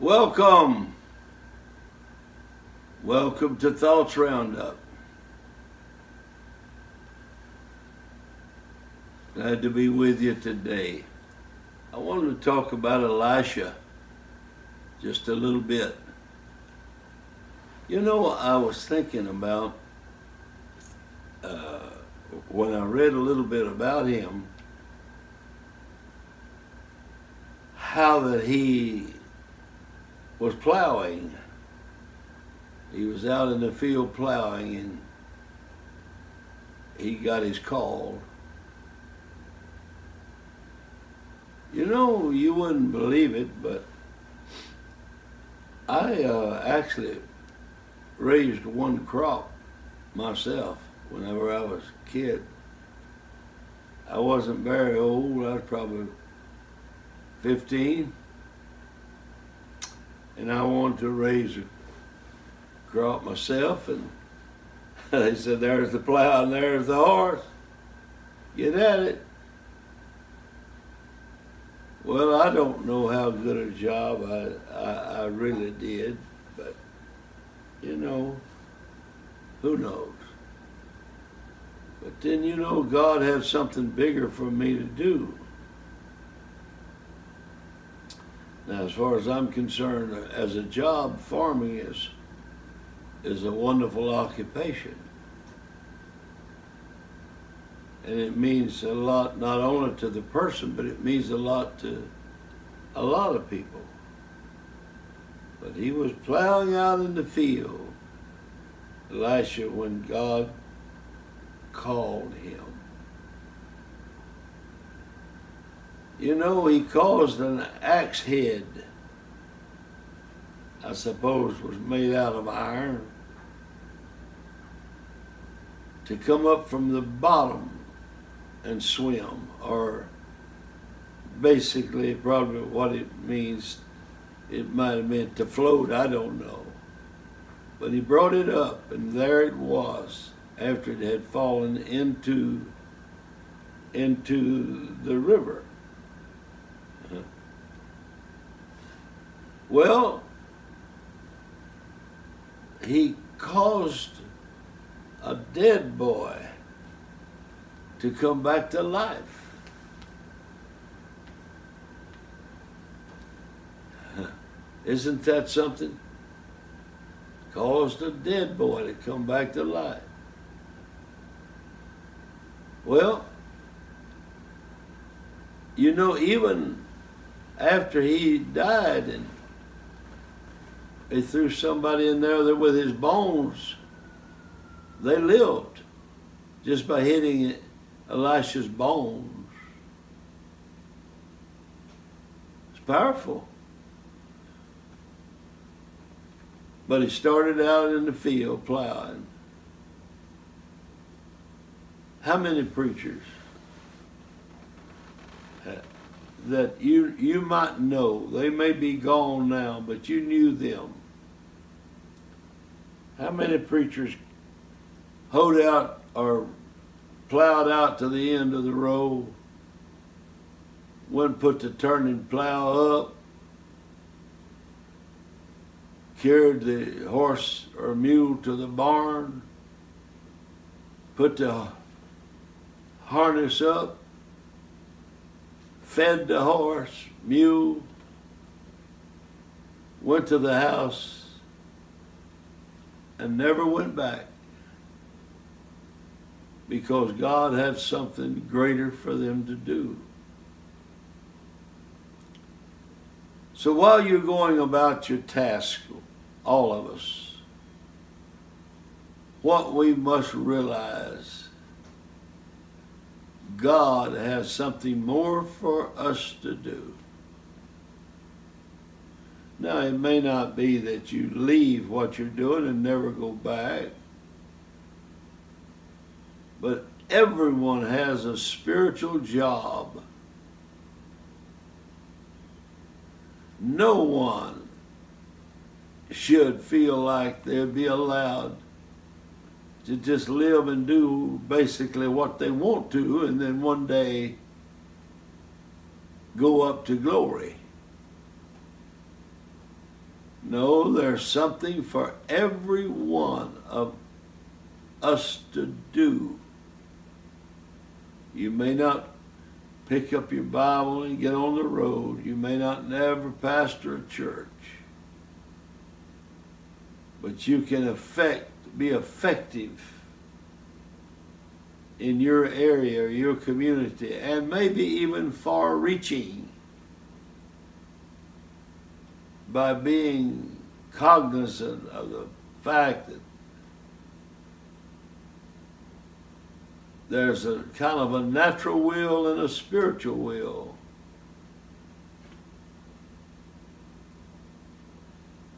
Welcome. Welcome to Thoughts Roundup. Glad to be with you today. I wanted to talk about Elisha just a little bit. You know, I was thinking about when I read a little bit about him, how that he was plowing. He was out in the field plowing, and he got his call. You know, you wouldn't believe it, but I actually raised one crop myself whenever I was a kid. I wasn't very old. I was probably 15, and I wanted to raise a crop myself, and they said, there's the plow and there's the horse. Get at it. Well, I don't know how good a job I really did, but, you know, who knows? But then, you know, God had something bigger for me to do. Now, as far as I'm concerned, as a job, farming is a wonderful occupation. And it means a lot, not only to the person, but it means a lot to a lot of people. But he was plowing out in the field, Elisha, when God called him. You know, he caused an axe head, I suppose was made out of iron, to come up from the bottom and swim, or basically probably what it means, it might have meant to float, I don't know. But he brought it up, and there it was, after it had fallen into the river. Well, he caused a dead boy to come back to life. Isn't that something? Caused a dead boy to come back to life. Well, you know, even after he died and they threw somebody in there that with his bones, they lived just by hitting Elisha's bones. It's powerful. But he started out in the field plowing. How many preachers that you might know, they may be gone now, but you knew them? How many preachers hoed out or plowed out to the end of the row, went put the turning plow up, carried the horse or mule to the barn, put the harness up, fed the horse, mule, went to the house, and never went back, because God had something greater for them to do. So while you're going about your task, all of us, what we must realize, God has something more for us to do. Now, it may not be that you leave what you're doing and never go back, but everyone has a spiritual job. No one should feel like they'd be allowed to just live and do basically what they want to, and then one day go up to glory. No, there's something for every one of us to do. You may not pick up your Bible and get on the road. You may not never pastor a church. But you can be effective in your area or your community, and maybe even far-reaching, by being cognizant of the fact that there's a kind of a natural will and a spiritual will.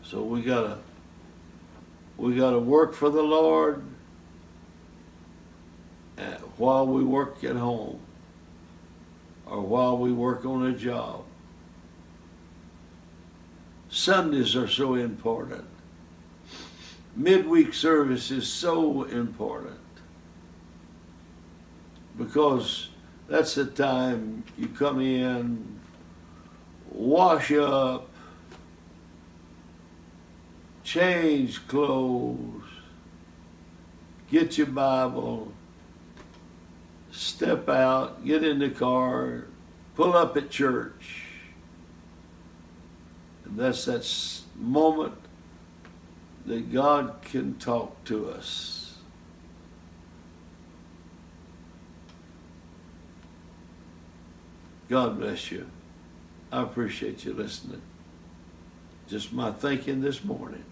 So we gotta work for the Lord while we work at home or while we work on a job. Sundays are so important. Midweek service is so important, because that's the time you come in, wash up, change clothes, get your Bible, step out, get in the car, pull up at church. And that's that moment that God can talk to us. God bless you. I appreciate you listening. Just my thinking this morning.